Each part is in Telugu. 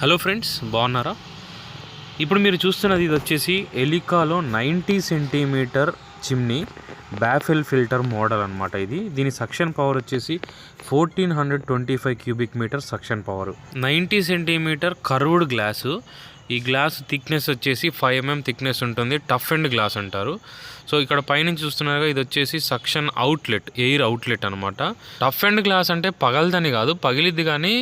హలో ఫ్రెండ్స్, బాగున్నారా? ఇప్పుడు మీరు చూస్తున్నది ఇది వచ్చేసి ఎలికాలో 90 centimetre chimney baffle filter model అనమాట. దీని సక్షన్ పవర్ వచ్చేసి 1425 cubic metre suction power. 90 centimetre curved glass. ఈ గ్లాస్ థిక్నెస్ వచ్చేసి 5 mm థిక్నెస్ ఉంటుంది. టఫ్ అండ్ గ్లాస్ అంటారు. సో ఇక్కడ పైనుంచి చూస్తున్నారుగా, ఇది వచ్చేసి సక్షన్ అవుట్లెట్, ఎయిర్ అవుట్లెట్ అనమాట. టఫ్ అండ్ గ్లాస్ అంటే పగలదని కాదు, పగిలిద్ది కానీ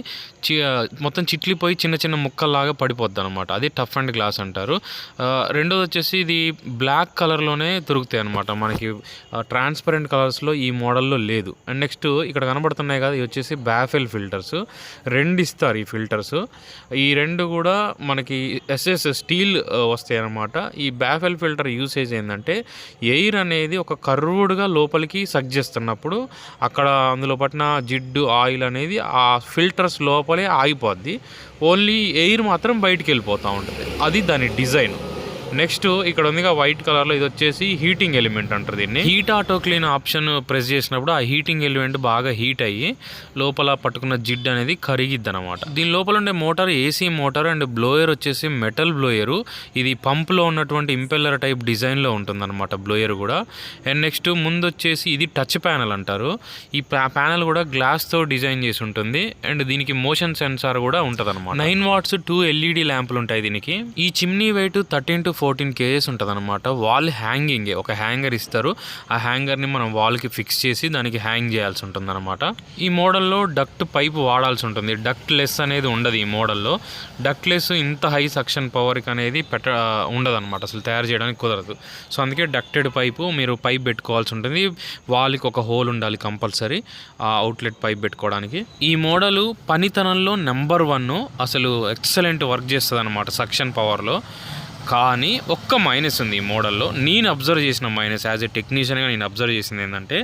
మొత్తం చిట్లిపోయి చిన్న చిన్న ముక్కల్లాగా పడిపోద్ది అనమాట. అది టఫ్ అండ్ గ్లాస్ అంటారు. రెండోది వచ్చేసి ఇది బ్లాక్ కలర్లోనే దొరుకుతాయి అనమాట. మనకి ట్రాన్స్పరెంట్ కలర్స్లో ఈ మోడల్లో లేదు. అండ్ నెక్స్ట్ ఇక్కడ కనబడుతున్నాయి కదా, ఇవి వచ్చేసి బ్యాఫెల్ ఫిల్టర్స్. 2 ఇస్తారు ఈ ఫిల్టర్స్. ఈ 2 కూడా మనకి ఎస్ఎస్ స్టీల్ వస్తాయి అన్నమాట. ఈ బ్యాఫెల్ ఫిల్టర్ యూసేజ్ ఏంటంటే, ఎయిర్ అనేది ఒక కర్వ్డ్గా లోపలికి సక్ చేస్తున్నప్పుడు అక్కడ అందులో పట్టిన జిడ్డు ఆయిల్ అనేది ఆ ఫిల్టర్స్ లోపలే ఆగిపోద్ది. ఓన్లీ ఎయిర్ మాత్రం బయటికి వెళ్ళిపోతూ ఉంటుంది. అది దాని డిజైన్. నెక్స్ట్ ఇక్కడ ఉందిగా వైట్ కలర్లో, ఇది వచ్చేసి హీటింగ్ ఎలిమెంట్ అంటారు దీన్ని. Heat auto clean option press చేసినప్పుడు ఆ హీటింగ్ ఎలిమెంట్ బాగా హీట్ అయ్యి లోపల పట్టుకున్న జిడ్ అనేది కరిగిద్ది అనమాట. దీని లోపల ఉండే motor AC motor and blower వచ్చేసి మెటల్ బ్లోయరు. ఇది పంప్లో ఉన్నటువంటి ఇంపెల్లర్ టైప్ డిజైన్లో ఉంటుంది అనమాట బ్లోయర్ కూడా. అండ్ నెక్స్ట్ ముందు వచ్చేసి ఇది టచ్ ప్యానల్ అంటారు. ఈ ప్యానల్ కూడా గ్లాస్తో డిజైన్ చేసి ఉంటుంది. అండ్ దీనికి మోషన్ సెన్సార్ కూడా ఉంటుంది అనమాట. 9 watts 2 LED ల్యాంపులు ఉంటాయి దీనికి. ఈ చిమ్నీ వెయిట్ 13 to 14 kgs ఉంటుంది అనమాట. వాల్ హ్యాంగింగ్, ఒక హ్యాంగర్ ఇస్తారు. ఆ హ్యాంగర్ని మనం వాల్కి ఫిక్స్ చేసి దానికి హ్యాంగ్ చేయాల్సి ఉంటుంది అనమాట. ఈ మోడల్లో డక్ట్ పైప్ వాడాల్సి ఉంటుంది. డక్ట్ లెస్ అనేది ఉండదు ఈ మోడల్లో. డక్ట్ లెస్ ఇంత హై సక్షన్ పవర్కి అనేది ఉండదు అనమాట, అసలు తయారు చేయడానికి కుదరదు. సో అందుకే డక్టెడ్ పైపు మీరు పైప్ పెట్టుకోవాల్సి ఉంటుంది. వాల్కి ఒక హోల్ ఉండాలి కంపల్సరీ, ఆ అవుట్లెట్ పైప్ పెట్టుకోవడానికి. ఈ మోడలు పనితనంలో నెంబర్ 1, అసలు ఎక్సలెంట్ వర్క్ చేస్తుంది అనమాట సక్షన్ పవర్లో. కానీ ఒక్క మైనస్ ఉంది ఈ మోడల్లో. నేను అబ్జర్వ్ చేసిన మైనస్, యాజ్ ఎ టెక్నీషియన్గా నేను అబ్జర్వ్ చేసింది ఏంటంటే,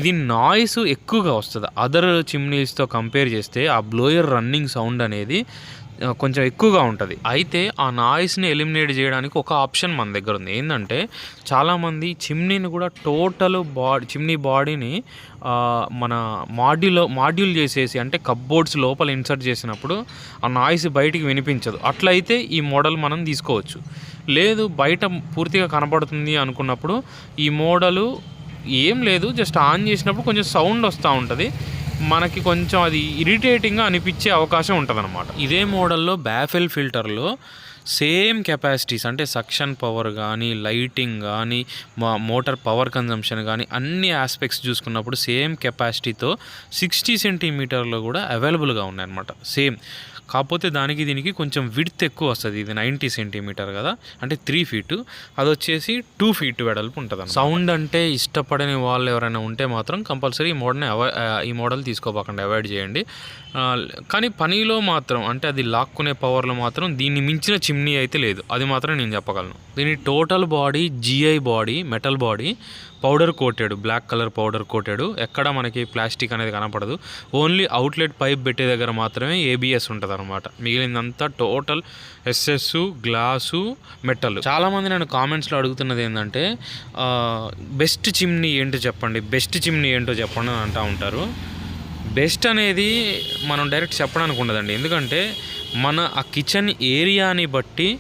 ఇది నాయిస్ ఎక్కువగా వస్తుంది. అదర్ చిమ్నీస్తో కంపేర్ చేస్తే ఆ బ్లోయర్ రన్నింగ్ సౌండ్ అనేది కొంచెం ఎక్కువగా ఉంటుంది. అయితే ఆ నాయిస్ని ఎలిమినేట్ చేయడానికి ఒక ఆప్షన్ మన దగ్గర ఉంది. ఏంటంటే, చాలామంది చిమ్నీని కూడా టోటల్ చిమ్నీ బాడీని మన మాడ్యూల్ చేసేసి, అంటే కప్బోర్డ్స్ లోపల ఇన్సర్ట్ చేసినప్పుడు ఆ నాయిస్ బయటికి వినిపించదు. అట్లయితే ఈ మోడల్ మనం తీసుకోవచ్చు. లేదు బయట పూర్తిగా కనబడుతుంది అనుకున్నప్పుడు ఈ మోడలు ఏం లేదు, జస్ట్ ఆన్ చేసినప్పుడు కొంచెం సౌండ్ వస్తూ ఉంటుంది. మనకి కొంచెం అది ఇరిటేటింగ్గా అనిపించే అవకాశం ఉంటుంది అనమాట. ఇదే మోడల్లో బ్యాఫెల్ ఫిల్టర్లో సేమ్ కెపాసిటీస్, అంటే సక్షన్ పవర్ కానీ, లైటింగ్ కానీ, మోటార్ పవర్ కన్జంప్షన్ కానీ, అన్ని ఆస్పెక్ట్స్ చూసుకున్నప్పుడు సేమ్ కెపాసిటీతో 60 సెంటీమీటర్లు కూడా అవైలబుల్గా ఉన్నాయన్నమాట. సేమ్, కాకపోతే దానికి దీనికి కొంచెం విడ్త్ ఎక్కువ వస్తుంది. ఇది 90 సెంటీమీటర్ కదా, అంటే 3 feet, అది వచ్చేసి 2 feet వెడల్పు ఉంటుంది. సౌండ్ అంటే ఇష్టపడని వాళ్ళు ఎవరైనా ఉంటే మాత్రం కంపల్సరీ ఈ మోడల్ తీసుకోపోకండి, అవాయిడ్ చేయండి. కానీ పనిలో మాత్రం, అంటే అది లాక్కునే పవర్లో మాత్రం దీన్ని మించిన చిమ్నీ అయితే లేదు, అది మాత్రం నేను చెప్పగలను. దీని total body GI body, metal body, powder coated, black colour powder coated. ఎక్కడ మనకి ప్లాస్టిక్ అనేది కనపడదు. ఓన్లీ అవుట్లెట్ పైప్ పెట్టే దగ్గర మాత్రమే ABS ఉంటుంది అనమాట. మిగిలిందంతా టోటల్ SS, గ్లాసు, మెటల్. చాలామంది నన్ను కామెంట్స్లో అడుగుతున్నది ఏంటంటే, బెస్ట్ చిమ్నీ ఏంటో చెప్పండి, బెస్ట్ చిమ్నీ ఏంటో చెప్పండి అని అంటూ ఉంటారు. బెస్ట్ అనేది మనం డైరెక్ట్ చెప్పడానికి ఉండదండి. ఎందుకంటే మన ఆ కిచెన్ ఏరియాని బట్టి,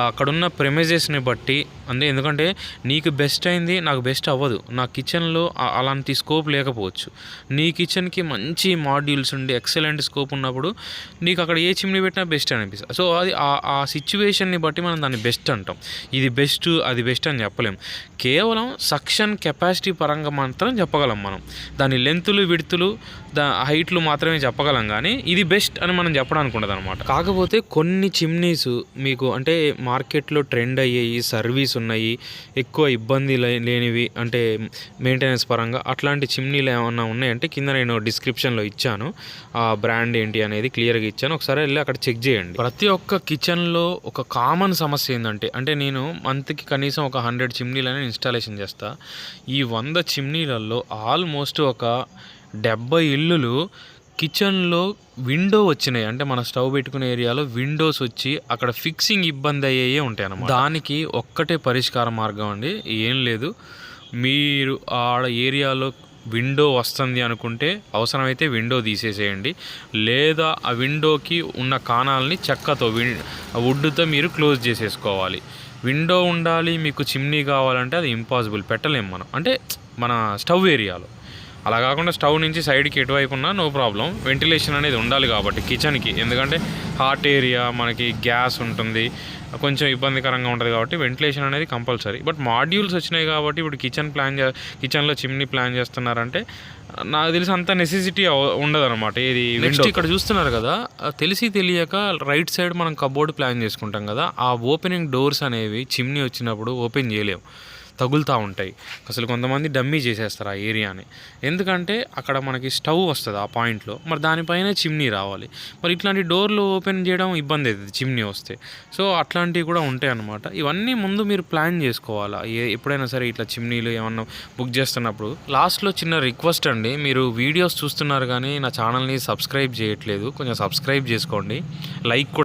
అక్కడున్న ప్రెమిసెస్ని బట్టి, ఎందుకంటే నీకు బెస్ట్ అయింది నాకు బెస్ట్ అవ్వదు. నా కిచెన్లో అలాంటి స్కోప్ లేకపోవచ్చు. నీ కిచెన్కి మంచి మాడ్యూల్స్ ఉండి ఎక్సలెంట్ స్కోప్ ఉన్నప్పుడు నీకు అక్కడ ఏ చిమ్నీ పెట్టినా బెస్ట్ అనిపిస్తుంది. సో అది ఆ సిచ్యువేషన్ని బట్టి మనం దాన్ని బెస్ట్ అంటాం. ఇది బెస్ట్, అది బెస్ట్ అని చెప్పలేం. కేవలం సక్షన్ కెపాసిటీ పరంగా మాత్రం చెప్పగలం మనం. దాని లెంతులు, విడ్తులు, హైట్లు మాత్రమే చెప్పగలం, కానీ ఇది బెస్ట్ అని మనం చెప్పడానికి ఉండదు అనమాట. కాకపోతే కొన్ని చిమ్నీస్ మీకు, అంటే మార్కెట్లో ట్రెండ్ అయ్యాయి, సర్వీస్ ఉన్నాయి, ఎక్కువ ఇబ్బంది లేనివి, అంటే మెయింటెనెన్స్ పరంగా, అట్లాంటి చిమ్నీలు ఏమన్నా ఉన్నాయంటే కింద నేను డిస్క్రిప్షన్లో ఇచ్చాను. ఆ బ్రాండ్ ఏంటి అనేది క్లియర్గా ఇచ్చాను, ఒకసారి వెళ్ళి అక్కడ చెక్ చేయండి. ప్రతి ఒక్క కిచెన్లో ఒక కామన్ సమస్య ఏంటంటే, నేను మంత్కి కనీసం ఒక 100 చిమ్నీలని ఇన్స్టాలేషన్ చేస్తా. ఈ 100 చిమ్నీలలో ఆల్మోస్ట్ ఒక 70 ఇల్లులు కిచెన్లో విండో వచ్చినాయి, అంటే మన స్టవ్ పెట్టుకునే ఏరియాలో విండోస్ వచ్చి అక్కడ ఫిక్సింగ్ ఇబ్బంది అయ్యే ఉంటాయి అన్నమాట. దానికి ఒక్కటే పరిష్కార మార్గం అండి, ఏం లేదు, మీరు ఆ ఏరియాలో విండో వస్తుంది అనుకుంటే అవసరమైతే విండో తీసేసేయండి, లేదా ఆ విండోకి ఉన్న కాణాలని చెక్కతో వుడ్తో మీరు క్లోజ్ చేసేసుకోవాలి. విండో ఉండాలి మీకు చిమ్నీ కావాలంటే అది ఇంపాసిబుల్, పెట్టలేము మనం, అంటే మన స్టవ్ ఏరియాలో. అలా కాకుండా స్టవ్ నుంచి సైడ్కి ఎటువైపు ఉన్నా నో ప్రాబ్లం, వెంటిలేషన్ అనేది ఉండాలి కాబట్టి కిచెన్కి, ఎందుకంటే హాట్ ఏరియా మనకి గ్యాస్ ఉంటుంది, కొంచెం ఇబ్బందికరంగా ఉంటుంది కాబట్టి వెంటిలేషన్ అనేది కంపల్సరీ. బట్ మాడ్యూల్స్ వచ్చినాయి కాబట్టి ఇప్పుడు కిచెన్లో చిమ్నీ ప్లాన్ చేస్తున్నారంటే నాకు తెలిసి అంత నెసెసిటీ ఉండదన్నమాట. ఇది నెక్స్ట్ ఇక్కడ చూస్తున్నారు కదా, తెలిసి తెలియక రైట్ సైడ్ మనం కబోర్డ్ ప్లాన్ చేసుకుంటాం కదా, ఆ ఓపెనింగ్ డోర్స్ అనేవి చిమ్నీ వచ్చినప్పుడు ఓపెన్ చేయలేము, తగులుతూ ఉంటాయి. అసలు కొంతమంది డమ్మీ చేసేస్తారు ఆ ఏరియాని, ఎందుకంటే అక్కడ మనకి స్టవ్ వస్తుంది ఆ పాయింట్లో, మరి దానిపైన చిమ్నీ రావాలి, మరి ఇట్లాంటి డోర్లు ఓపెన్ చేయడం ఇబ్బంది అవుతుంది చిమ్నీ వస్తే. సో అట్లాంటివి కూడా ఉంటాయి అన్నమాట. ఇవన్నీ ముందు మీరు ప్లాన్ చేసుకోవాలా ఎప్పుడైనా సరే ఇట్లా చిమ్నీలు ఏమన్నా బుక్ చేస్తున్నప్పుడు. లాస్ట్లో చిన్న రిక్వెస్ట్ అండి, మీరు వీడియోస్ చూస్తున్నారు కానీ నా ఛానల్ని సబ్స్క్రైబ్ చేయట్లేదు, కొంచెం సబ్స్క్రైబ్ చేసుకోండి, లైక్ కూడా